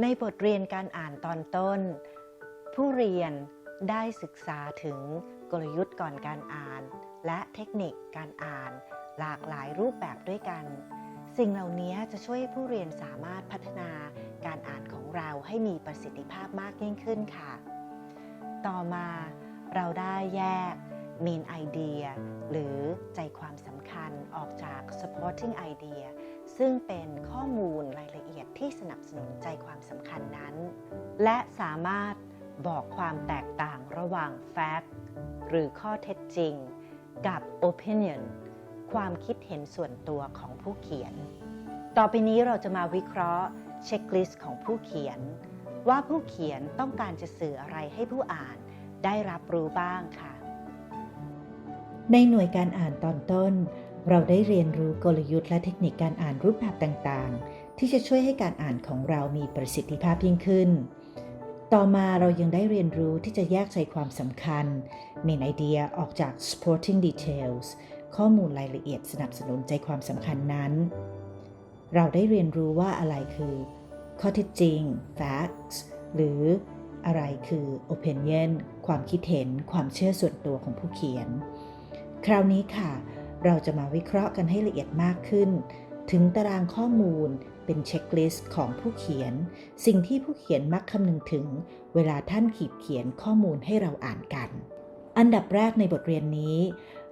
ในบทเรียนการอ่านตอนต้นผู้เรียนได้ศึกษาถึงกลยุทธ์ก่อนการอ่านและเทคนิคการอ่านหลากหลายรูปแบบด้วยกันสิ่งเหล่านี้จะช่วยให้ผู้เรียนสามารถพัฒนาการอ่านของเราให้มีประสิทธิภาพมากยิ่งขึ้นค่ะต่อมาเราได้แยก Main Idea หรือใจความสำคัญออกจาก Supporting Idea ซึ่งเป็นข้อมูลรายละเอียดที่สนับสนุนใจความสำคัญนั้นและสามารถบอกความแตกต่างระหว่าง Fact หรือข้อเท็จจริงกับ Opinion ความคิดเห็นส่วนตัวของผู้เขียนต่อไปนี้เราจะมาวิเคราะห์เช็คลิสต์ของผู้เขียนว่าผู้เขียนต้องการจะสื่ออะไรให้ผู้อ่านได้รับรู้บ้างค่ะในหน่วยการอ่านตอนต้นเราได้เรียนรู้กลยุทธ์และเทคนิคการอ่านรูปแบบต่างๆที่จะช่วยให้การอ่านของเรามีประสิทธิภาพยิ่งขึ้นต่อมาเรายังได้เรียนรู้ที่จะแยกใจความสำคัญ Main Idea ออกจาก Supporting Details ข้อมูลรายละเอียดสนับสนุนใจความสำคัญนั้นเราได้เรียนรู้ว่าอะไรคือข้อเท็จจริง Facts หรืออะไรคือ Opinion ความคิดเห็นความเชื่อส่วนตัวของผู้เขียนคราวนี้ค่ะเราจะมาวิเคราะห์กันให้ละเอียดมากขึ้นถึงตารางข้อมูลเป็นเช็คลิสต์ของผู้เขียนสิ่งที่ผู้เขียนมักคำนึงถึงเวลาท่านขีดเขียนข้อมูลให้เราอ่านกันอันดับแรกในบทเรียนนี้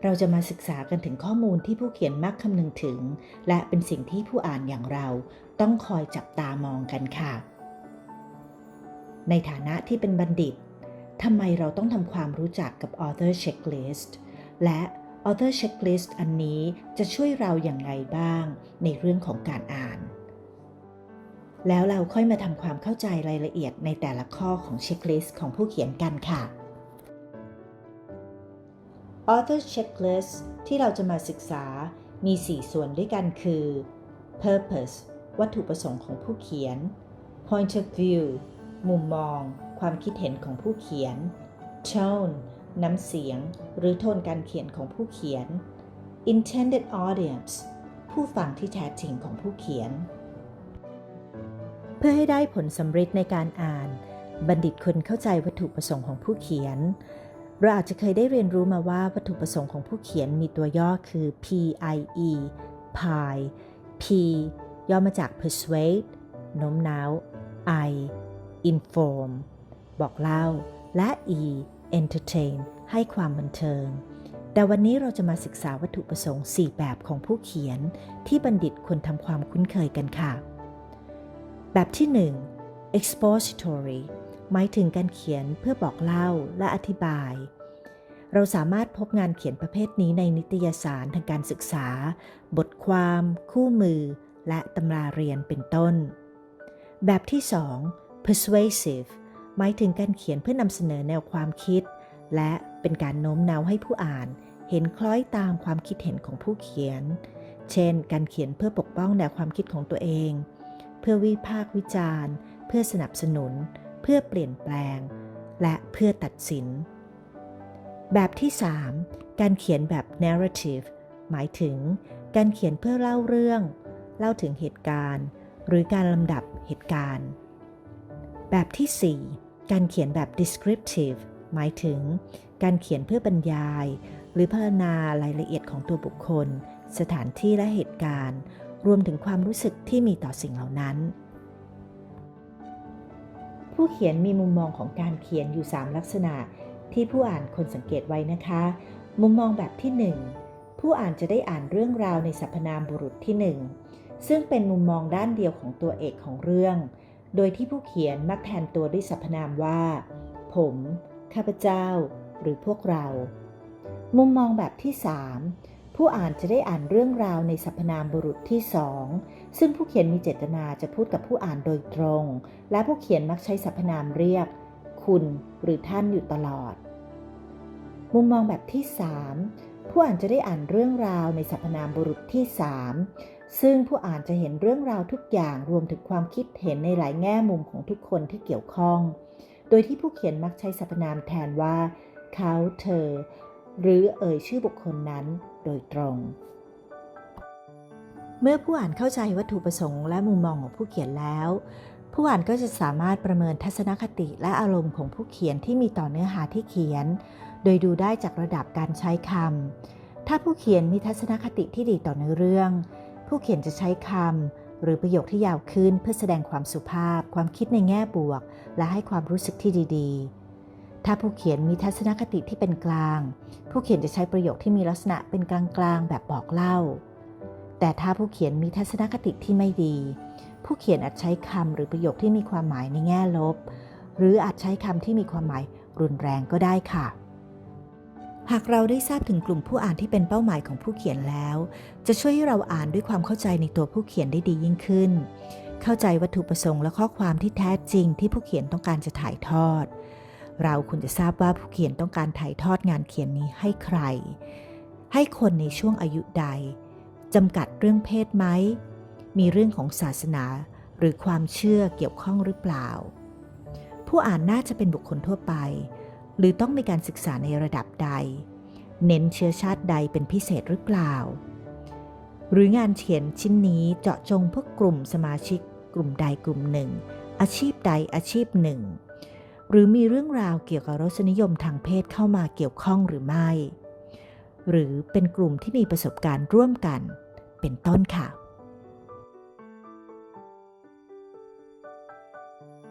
เราจะมาศึกษากันถึงข้อมูลที่ผู้เขียนมักคำนึงถึงและเป็นสิ่งที่ผู้อ่านอย่างเราต้องคอยจับตามองกันค่ะในฐานะที่เป็นบัณฑิตทำไมเราต้องทำความรู้จักกับ Author Checklist และ Author Checklist อันนี้จะช่วยเราอย่างไรบ้างในเรื่องของการอ่านแล้วเราค่อยมาทำความเข้าใจรายละเอียดในแต่ละข้อของเช็คลิสต์ของผู้เขียนกันค่ะ Author Checklist ที่เราจะมาศึกษามี 4 ส่วนด้วยกันคือ Purpose วัตถุประสงค์ของผู้เขียน Point of View มุมมองความคิดเห็นของผู้เขียน Tone น้ำเสียงหรือโทนการเขียนของผู้เขียน Intended Audience ผู้ฟังที่แท้จริงของผู้เขียนเพื่อให้ได้ผลสำเร็จในการอ่านบัณฑิตควรเข้าใจวัตถุประสงค์ของผู้เขียนเราอาจจะเคยได้เรียนรู้มาว่าวัตถุประสงค์ของผู้เขียนมีตัวย่อคือ PIE PIE P ย่อมาจาก persuade โน้มน้าว I inform บอกเล่าและ E entertain ให้ความบันเทิงแต่วันนี้เราจะมาศึกษาวัตถุประสงค์ 4 แบบของผู้เขียนที่บัณฑิตควรทำความคุ้นเคยกันค่ะแบบที่ 1 expository หมายถึงการเขียนเพื่อบอกเล่าและอธิบายเราสามารถพบงานเขียนประเภทนี้ในนิตยสารทางการศึกษาบทความคู่มือและตำราเรียนเป็นต้นแบบที่ 2 persuasive หมายถึงการเขียนเพื่อนำเสนอแนวความคิดและเป็นการโน้มน้าวให้ผู้อ่านเห็นคล้อยตามความคิดเห็นของผู้เขียนเช่นการเขียนเพื่อปกป้องแนวความคิดของตัวเองเพื่อวิพากษ์วิจารณ์เพื่อสนับสนุนเพื่อเปลี่ยนแปลงและเพื่อตัดสินแบบที่ 3 การเขียนแบบ narrative หมายถึงการเขียนเพื่อเล่าเรื่องเล่าถึงเหตุการณ์หรือการลำดับเหตุการณ์แบบที่ 4 การเขียนแบบ descriptive หมายถึงการเขียนเพื่อบรรยายหรือพรรณนารายละเอียดของตัวบุคคลสถานที่และเหตุการณ์รวมถึงความรู้สึกที่มีต่อสิ่งเหล่านั้นผู้เขียนมีมุมมองของการเขียนอยู่ 3 ลักษณะที่ผู้อ่านควรสังเกตไว้นะคะมุมมองแบบที่ 1 ผู้อ่านจะได้อ่านเรื่องราวในสรรพนามบุรุษที่ 1ซึ่งเป็นมุมมองด้านเดียวของตัวเอกของเรื่องโดยที่ผู้เขียนมักแทนตัวด้วยสรรพนามว่าผมข้าพเจ้าหรือพวกเรามุมมองแบบที่ 3ผู้อ่านจะได้อ่านเรื่องราวในสรรพนามบุรุษที่ 2ซึ่งผู้เขียนมีเจตนาจะพูดกับผู้อ่านโดยตรงและผู้เขียนมักใช้สรรพนามเรียกคุณหรือท่านอยู่ตลอดมุมมองแบบที่ 3ผู้อ่านจะได้อ่านเรื่องราวในสรรพนามบุรุษที่ 3ซึ่งผู้อ่านจะเห็นเรื่องราวทุกอย่างรวมถึงความคิดเห็นในหลายแง่มุมของทุกคนที่เกี่ยวข้องโดยที่ผู้เขียนมักใช้สรรพนามแทนว่าเขาเธอหรือเอ่ยชื่อบุคคลนั้นโดยตรงเมื่อผู้อ่านเข้าใจวัตถุประสงค์และมุมมองของผู้เขียนแล้ว ผู้อ่านก็จะสามารถประเมินทัศนคติและอารมณ์ของผู้เขียนที่มีต่อเนื้อหาที่เขียนโดยดูได้จากระดับการใช้คำถ้าผู้เขียนมีทัศนคติที่ดีต่อเนื้อเรื่องผู้เขียนจะใช้คำหรือประโยคที่ยาวขึ้นเพื่อแสดงความสุภาพความคิดในแง่บวกและให้ความรู้สึกที่ดีๆถ้าผู้เขียนมีทัศนคติที่เป็นกลางผู้เขียนจะใช้ประโยคที่มีลักษณะเป็นกลางๆแบบบอกเล่าแต่ถ้าผู้เขียนมีทัศนคติที่ไม่ดีผู้เขียนอาจใช้คำหรือประโยคที่มีความหมายในแง่ลบหรืออาจใช้คำที่มีความหมายรุนแรงก็ได้ค่ะหากเราได้ทราบถึงกลุ่มผู้อ่านที่เป็นเป้าหมายของผู้เขียนแล้วจะช่วยให้เราอ่านด้วยความเข้าใจในตัวผู้เขียนได้ดียิ่งขึ้นเข้าใจวัตถุประสงค์และข้อความที่แท้จริงที่ผู้เขียนต้องการจะถ่ายทอดเราควรจะทราบว่าผู้เขียนต้องการถ่ายทอดงานเขียนนี้ให้ใครให้คนในช่วงอายุใดจำกัดเรื่องเพศไหมมีเรื่องของศาสนาหรือความเชื่อเกี่ยวข้องหรือเปล่าผู้อ่านน่าจะเป็นบุคคลทั่วไปหรือต้องมีการศึกษาในระดับใดเน้นเชื้อชาติใดเป็นพิเศษหรือเปล่าหรืองานเขียนชิ้นนี้เจาะจงเพื่อกลุ่มสมาชิกกลุ่มใดกลุ่มหนึ่งอาชีพใดอาชีพหนึ่งหรือมีเรื่องราวเกี่ยวกับรสนิยมทางเพศเข้ามาเกี่ยวข้องหรือไม่หรือเป็นกลุ่มที่มีประสบการณ์ร่วมกันเป็นต้นค่ะ